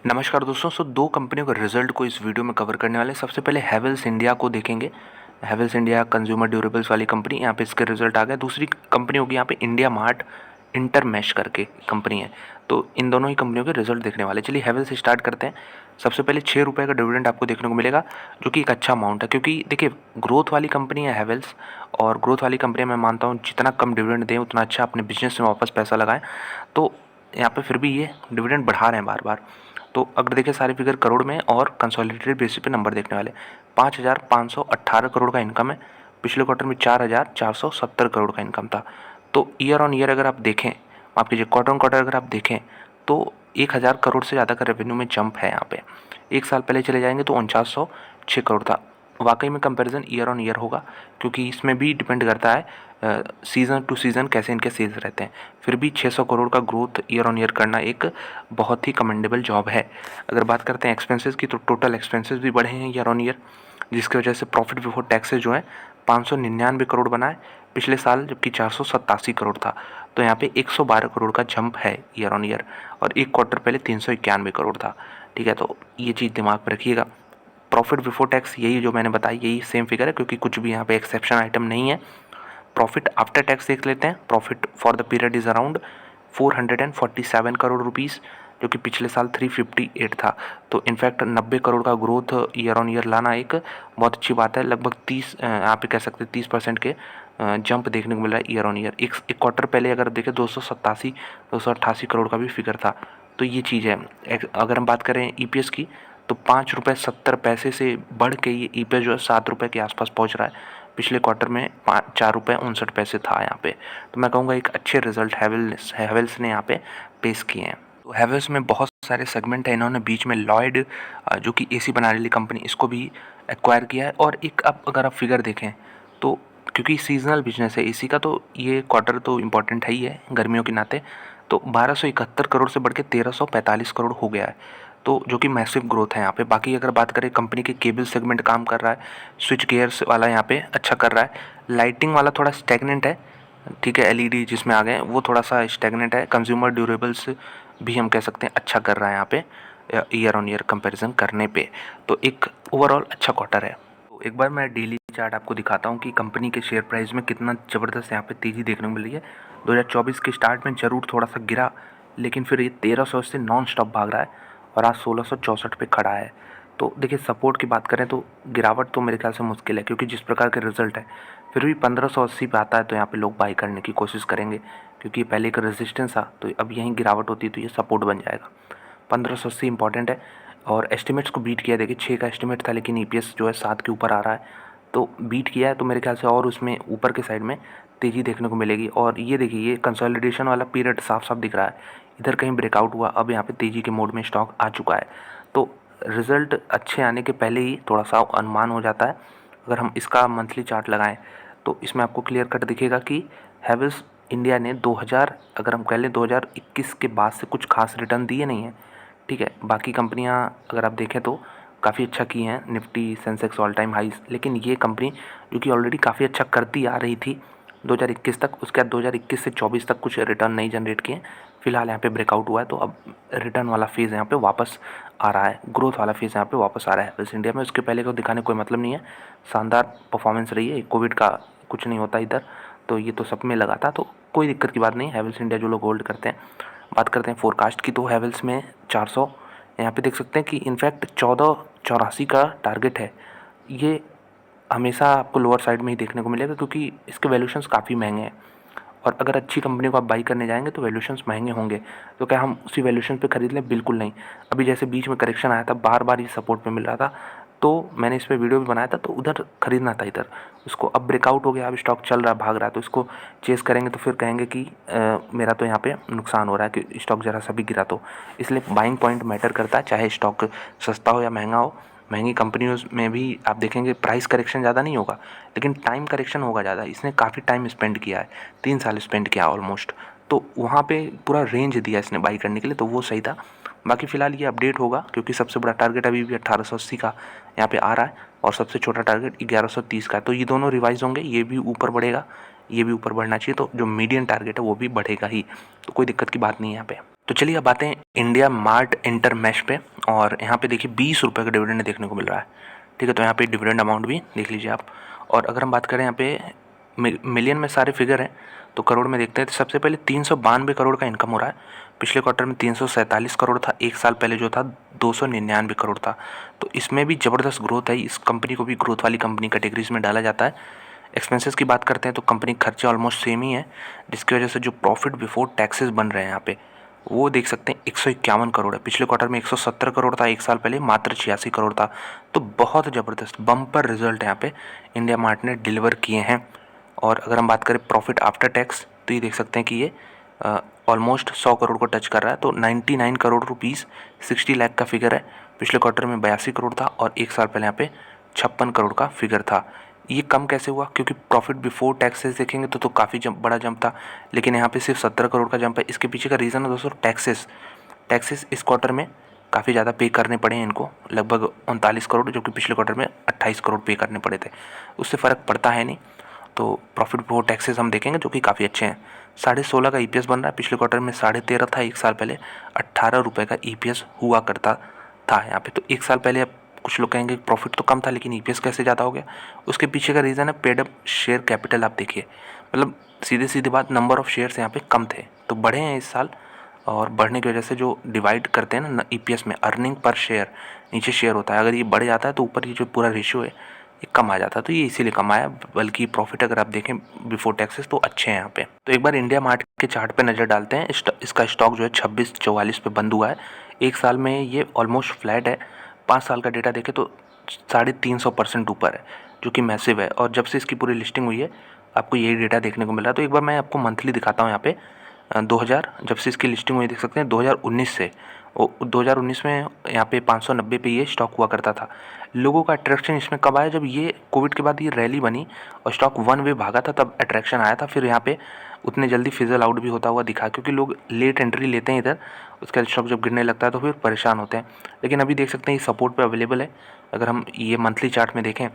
नमस्कार दोस्तों। दो कंपनियों के रिजल्ट को इस वीडियो में कवर करने वाले हैं। सबसे पहले हैवेल्स इंडिया को देखेंगे। हैवेल्स इंडिया कंज्यूमर ड्यूरेबल्स वाली कंपनी, यहाँ पे इसके रिजल्ट आ गए। दूसरी कंपनी होगी यहाँ पे इंडिया मार्ट इंटरमेश करके कंपनी है। तो इन दोनों ही कंपनियों के रिजल्ट देखने वाले। चलिए हैवेल्स से स्टार्ट करते हैं। सबसे पहले 6 रुपये का डिविडेंड आपको देखने को मिलेगा, जो कि एक अच्छा अमाउंट है, क्योंकि देखिए ग्रोथ वाली कंपनी है हैवेल्स, और ग्रोथ वाली कंपनी मैं मानता हूँ जितना कम डिविडेंड दें उतना अच्छा अपने बिजनेस में वापस पैसा लगाएं। तो यहाँ पे फिर भी ये डिविडेंड बढ़ा रहे हैं बार बार। तो अगर देखें सारे फिगर करोड़ में और कंसोलिडेटेड बेसिस पे नंबर देखने वाले, 5,518 करोड़ का इनकम है। पिछले क्वार्टर में 4,470 करोड़ का इनकम था। तो ईयर ऑन ईयर अगर आप देखें, माफ कीजिए क्वार्टर ऑन क्वार्टर अगर आप देखें तो 1,000 करोड़ से ज़्यादा का रेवेन्यू में जंप है यहाँ पे। एक साल पहले चले जाएंगे तो 4906 करोड़ था। वाकई में कंपैरिजन ईयर ऑन ईयर होगा, क्योंकि इसमें भी डिपेंड करता है सीज़न टू सीज़न कैसे इनके सेल्स रहते हैं। फिर भी 600 करोड़ का ग्रोथ ईयर ऑन ईयर करना एक बहुत ही कमेंडेबल जॉब है। अगर बात करते हैं एक्सपेंसेस की, तो टोटल एक्सपेंसेस भी बढ़े हैं ईयर ऑन ईयर, जिसकी वजह से प्रॉफिट बिफोर टैक्सेस जो है 599 करोड़ बना है पिछले साल, जबकि 487 करोड़ था। तो यहाँ पे 112 करोड़ का जंप है ईयर ऑन ईयर, और एक क्वार्टर पहले 391 करोड़ था। ठीक है, तो ये चीज़ दिमाग में रखिएगा। प्रॉफिट बिफोर टैक्स यही जो मैंने बताई यही सेम फिगर है, क्योंकि कुछ भी यहाँ पे एक्सेप्शन आइटम नहीं है। प्रॉफिट आफ्टर टैक्स देख लेते हैं। Profit for the period is around 447 crore rupees, जो कि पिछले साल 358 था। तो इनफैक्ट 90 करोड़ का ग्रोथ ईयर ऑन ईयर लाना एक बहुत अच्छी बात है। लगभग 30 यहाँ पे कह सकते हैं 30% के जंप देखने को मिल रहा है ईयर ऑन ईयर। एक क्वार्टर पहले अगर देखें 288 करोड़ का भी फिगर था। तो ये चीज़ है। अगर हम बात करें ईपीएस की, तो 5 रुपये 70 पैसे से बढ़ के ये ईपीएस जो है 7 रुपये के आसपास पहुंच रहा है। पिछले क्वार्टर में 4 रुपये 59 पैसे था यहाँ पे। तो मैं कहूँगा एक अच्छे रिजल्ट हैवेल्स ने यहाँ पे पेश किए हैं। तो हैवेल्स में बहुत सारे सेगमेंट है। इन्होंने बीच में लॉयड जो कि एसी बनाने वाली कंपनी, इसको भी एक्वायर किया है। और एक अब अगर आप फिगर देखें तो, क्योंकि सीजनल बिजनेस है एसी का, तो ये क्वार्टर तो इम्पोर्टेंट है ही है गर्मियों के नाते। तो 1271 करोड़ से बढ़ के 1345 करोड़ हो गया है। तो जो कि मैसिव ग्रोथ है यहाँ पे। बाकी अगर बात करें कंपनी के केबल सेगमेंट काम कर रहा है, स्विच गियर्स वाला यहाँ पे अच्छा कर रहा है, लाइटिंग वाला थोड़ा स्टैग्नेंट है। ठीक है, एलईडी जिसमें आ गए वो थोड़ा सा स्टैग्नेंट है। कंज्यूमर ड्यूरेबल्स भी हम कह सकते हैं अच्छा कर रहा है यहाँ पे ईयर ऑन ईयर कंपैरिजन करने पे। तो एक ओवरऑल अच्छा क्वार्टर है। तो एक बार मैं डेली चार्ट आपको दिखाता हूँ कि कंपनी के शेयर प्राइस में कितना ज़बरदस्त यहाँ पे तेज़ी देखने को मिल रही है। 2024 के स्टार्ट में ज़रूर थोड़ा सा गिरा, लेकिन फिर ये 1300 से नॉन स्टॉप भाग रहा है और आज 1664 पे खड़ा है। तो देखिए सपोर्ट की बात करें तो गिरावट तो मेरे ख्याल से मुश्किल है, क्योंकि जिस प्रकार के रिजल्ट है फिर भी 1580 पे आता है तो यहाँ पे लोग बाई करने की कोशिश करेंगे, क्योंकि पहले एक रेजिस्टेंस था। तो अब यहीं गिरावट होती है तो ये सपोर्ट बन जाएगा। 1580 इंपॉर्टेंट है। और एस्टिमेट्स को बीट किया। देखिए 6 का एस्टिमेट था, लेकिन ईपीएस जो है 7 के ऊपर आ रहा है। तो बीट किया है, तो मेरे ख्याल से और उसमें ऊपर के साइड में तेज़ी देखने को मिलेगी। और ये देखिए ये कंसोलिडेशन वाला पीरियड साफ साफ दिख रहा है। इधर कहीं ब्रेकआउट हुआ, अब यहाँ पे तेज़ी के मोड में स्टॉक आ चुका है। तो रिज़ल्ट अच्छे आने के पहले ही थोड़ा सा अनुमान हो जाता है। अगर हम इसका मंथली चार्ट लगाएं तो इसमें आपको क्लियर कट दिखेगा कि हैवेल्स इंडिया ने 2000 अगर हम कह लें 2021 के बाद से कुछ खास रिटर्न दिए नहीं हैं। ठीक है, बाकी कंपनियां अगर आप देखें तो काफ़ी अच्छा की हैं, निफ्टी सेंसेक्स ऑल टाइम हाइस। लेकिन ये कंपनी जो कि ऑलरेडी काफ़ी अच्छा करती आ रही थी 2021 तक, उसके बाद 2021 से 24 तक कुछ रिटर्न नहीं जनरेट किए। फिलहाल यहाँ पे ब्रेकआउट हुआ है, तो अब रिटर्न वाला फेज़ यहाँ पे वापस आ रहा है, ग्रोथ वाला फेज़ यहाँ पे वापस आ रहा है हैवेल्स इंडिया में। उसके पहले को दिखाने कोई मतलब नहीं है। शानदार परफॉर्मेंस रही है। कोविड का कुछ नहीं होता इधर, तो ये तो सब में लगा था, तो कोई दिक्कत की बात नहीं है हैवेल्स इंडिया जो लोग होल्ड करते हैं। बात करते हैं फोरकास्ट की, तो हैवेल्स में 400 यहाँ पे देख सकते हैं कि इनफैक्ट 1484 का टारगेट है। ये हमेशा आपको लोअर साइड में ही देखने को मिलेगा, क्योंकि इसके वैल्यूशंस काफ़ी महंगे हैं। और अगर अच्छी कंपनी को आप बाई करने जाएंगे तो वैल्यूशंस महंगे होंगे। तो क्या हम उसी वैल्यूशन पे खरीद लें? बिल्कुल नहीं। अभी जैसे बीच में करेक्शन आया था, बार बार ये सपोर्ट पे मिल रहा था, तो मैंने इस पर वीडियो भी बनाया था, तो उधर खरीदना था इधर। उसको अब ब्रेकआउट हो गया, अब स्टॉक चल रहा है, भाग रहा है, तो इसको चेस करेंगे तो फिर कहेंगे कि मेरा तो यहाँ पे नुकसान हो रहा है कि स्टॉक ज़रा सा भी गिरा। तो इसलिए बाइंग पॉइंट मैटर करता है, चाहे स्टॉक सस्ता हो या महंगा हो। महंगी कंपनियों में भी आप देखेंगे प्राइस करेक्शन ज़्यादा नहीं होगा, लेकिन टाइम करेक्शन होगा ज़्यादा। इसने काफ़ी टाइम स्पेंड किया है, 3 साल स्पेंड किया ऑलमोस्ट। तो वहाँ पे पूरा रेंज दिया इसने बाई करने के लिए, तो वो सही था। बाकी फ़िलहाल ये अपडेट होगा, क्योंकि सबसे बड़ा टारगेट अभी भी 1880 का यहाँ पे आ रहा है, और सबसे छोटा टारगेट 1130 का है। तो ये दोनों रिवाइज होंगे, ये भी ऊपर बढ़ेगा, ये भी ऊपर बढ़ना चाहिए। तो जो मीडियन टारगेट है वो भी बढ़ेगा ही, तो कोई दिक्कत की बात नहीं है यहाँ पे। तो चलिए अब आते हैं इंडिया मार्ट इंटरमेश पे, और यहाँ पे देखिए 20 रुपये का डिविडेंड देखने को मिल रहा है। ठीक है, तो यहाँ पे डिविडेंड अमाउंट भी देख लीजिए आप। और अगर हम बात करें यहाँ पे मिलियन में सारे फिगर हैं, तो करोड़ में देखते हैं। तो सबसे पहले 392 करोड़ का इनकम हो रहा है। पिछले क्वार्टर में 347 करोड़ था, एक साल पहले जो था 299 करोड़ था। तो इसमें भी ज़बरदस्त ग्रोथ है। इस कंपनी को भी ग्रोथ वाली कंपनी कैटेगरीज में डाला जाता है। एक्सपेंसेस की बात करते हैं तो कंपनी खर्चे ऑलमोस्ट सेम ही है, जिसकी वजह से जो प्रॉफिट बिफोर टैक्सेस बन रहे हैं यहाँ पे वो देख सकते हैं 151 करोड़ है। पिछले क्वार्टर में 170 करोड़ था, एक साल पहले मात्र 86 करोड़ था। तो बहुत ज़बरदस्त बम्पर रिजल्ट यहाँ पे इंडिया मार्ट ने डिलीवर किए हैं। और अगर हम बात करें प्रॉफिट आफ्टर टैक्स, तो ये देख सकते हैं कि ये ऑलमोस्ट 100 करोड़ को टच कर रहा है। तो 99 करोड़ रुपीज़ 60 लाख का फिगर है। पिछले क्वार्टर में 82 करोड़ था और एक साल पहले यहाँ पे 56 करोड़ का फिगर था। ये कम कैसे हुआ? क्योंकि प्रॉफिट बिफोर टैक्सेस देखेंगे तो काफ़ी बड़ा जंप था, लेकिन यहाँ पे सिर्फ 17 करोड़ का जंप है। इसके पीछे का रीज़न है दोस्तों टैक्सेस इस क्वार्टर में काफ़ी ज़्यादा पे करने पड़े हैं इनको, लगभग 39 करोड़, जो कि पिछले क्वार्टर में 28 करोड़ पे करने पड़े थे। उससे फ़र्क पड़ता है नहीं। तो प्रॉफिट बिफोर टैक्सेस हम देखेंगे जो कि काफ़ी अच्छे हैं। 16.5 का ईपीएस बन रहा है। पिछले क्वार्टर में 13.5 था, एक साल पहले 18 रुपये का ईपीएस हुआ करता था यहाँ पे। तो एक साल पहले अब कुछ लोग कहेंगे प्रॉफिट तो कम था लेकिन ईपीएस कैसे ज़्यादा हो गया? उसके पीछे का रीज़न है पेड अप शेयर कैपिटल। आप देखिए, मतलब सीधी बात, नंबर ऑफ़ शेयर्स यहाँ पे कम थे तो बढ़े हैं इस साल। और बढ़ने की वजह से जो डिवाइड करते हैं ना ईपीएस में, अर्निंग पर शेयर, नीचे शेयर होता है, अगर ये बढ़ जाता है तो ऊपर ये जो पूरा रेशियो है ये कम आ जाता है। तो ये इसीलिए कम आया, बल्कि प्रॉफिट अगर आप देखें बिफोर टैक्सेस तो अच्छे हैं यहाँ पे। तो एक बार इंडिया मार्ट के चार्ट पे नज़र डालते हैं। इसका स्टॉक जो है 2644 पे बंद हुआ है। एक साल में ये ऑलमोस्ट फ्लैट है। 5 साल का डेटा देखें तो 350% ऊपर है, जो कि मैसिव है। और जब से इसकी पूरी लिस्टिंग हुई है आपको यही डेटा देखने को मिल रहा है। तो एक बार मैं आपको मंथली दिखाता हूँ यहाँ पे। 2000 जब से इसकी लिस्टिंग हुई देख सकते हैं, 2019 से 2019 में यहाँ पे 590 पे ये स्टॉक हुआ करता था। लोगों का अट्रैक्शन इसमें कब आया? जब ये कोविड के बाद ये रैली बनी और स्टॉक वन वे भागा था, तब अट्रैक्शन आया था। फिर यहाँ पे उतने जल्दी फिजल आउट भी होता हुआ दिखा, क्योंकि लोग लेट एंट्री लेते हैं इधर, उसका स्टॉक जब गिरने लगता है तो फिर परेशान होते हैं। लेकिन अभी देख सकते हैं ये सपोर्ट पे अवेलेबल है। अगर हम ये मंथली चार्ट में देखें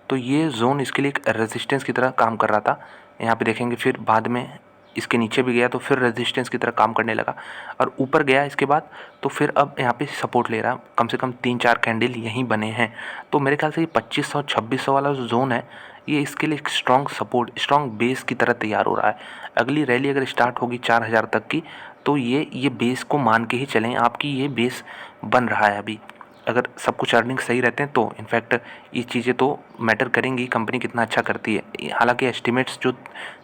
तो ये जोन इसके लिए एक रेजिस्टेंस की तरह काम कर रहा था। यहाँ पे देखेंगे फिर बाद में इसके नीचे भी गया तो फिर रेजिस्टेंस की तरह काम करने लगा, और ऊपर गया इसके बाद तो फिर अब यहाँ पे सपोर्ट ले रहा है। कम से कम 3-4 कैंडल यहीं बने हैं। तो मेरे ख्याल से ये 2500-2600 वाला जो जोन है ये इसके लिए एक स्ट्रॉन्ग सपोर्ट, स्ट्रॉन्ग बेस की तरह तैयार हो रहा है। अगली रैली अगर स्टार्ट होगी 4000 तक की, तो ये बेस को मान के ही चलें, आपकी ये बेस बन रहा है अभी। अगर सब कुछ अर्निंग सही रहते हैं तो इनफैक्ट ये चीज़ें तो मैटर करेंगी, कंपनी कितना अच्छा करती है। हालांकि एस्टिमेट्स जो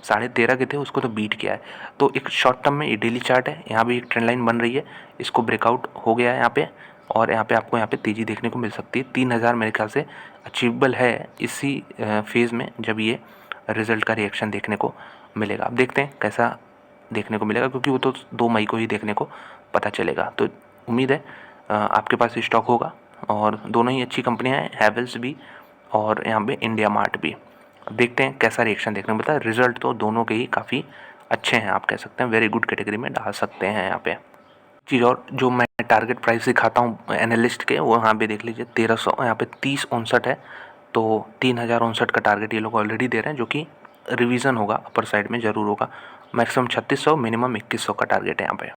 13.5 के थे उसको तो बीट किया है। तो एक शॉर्ट टर्म में ये डेली चार्ट है, यहाँ भी एक ट्रेंड लाइन बन रही है, इसको ब्रेकआउट हो गया है यहाँ पे, और यहाँ पे आपको यहाँ पे तेज़ी देखने को मिल सकती है। 3000 मेरे ख्याल से अचीवेबल है इसी फेज़ में, जब ये रिज़ल्ट का रिएक्शन देखने को मिलेगा। अब देखते हैं कैसा देखने को मिलेगा, क्योंकि वो तो 2 मई को ही देखने को पता चलेगा। तो उम्मीद है आपके पास स्टॉक होगा, और दोनों ही अच्छी कंपनियां हैं, हैवेल्स भी और यहाँ पे इंडिया मार्ट भी। अब देखते हैं कैसा रिएक्शन देखने को मिलता है। रिजल्ट तो दोनों के ही काफ़ी अच्छे हैं, आप कह सकते हैं वेरी गुड कैटेगरी में डाल सकते हैं यहाँ पे। चीज़ और जो मैं टारगेट प्राइस दिखाता हूँ एनालिस्ट के, वो यहाँ पे देख लीजिए 1300, यहाँ पे 3059 है। तो 3059 का टारगेट ये लोग ऑलरेडी दे रहे हैं, जो कि रिवीजन होगा, अपर साइड में ज़रूर होगा। मैक्सिमम 3600, मिनिमम 2100 का टारगेट है यहाँ पे।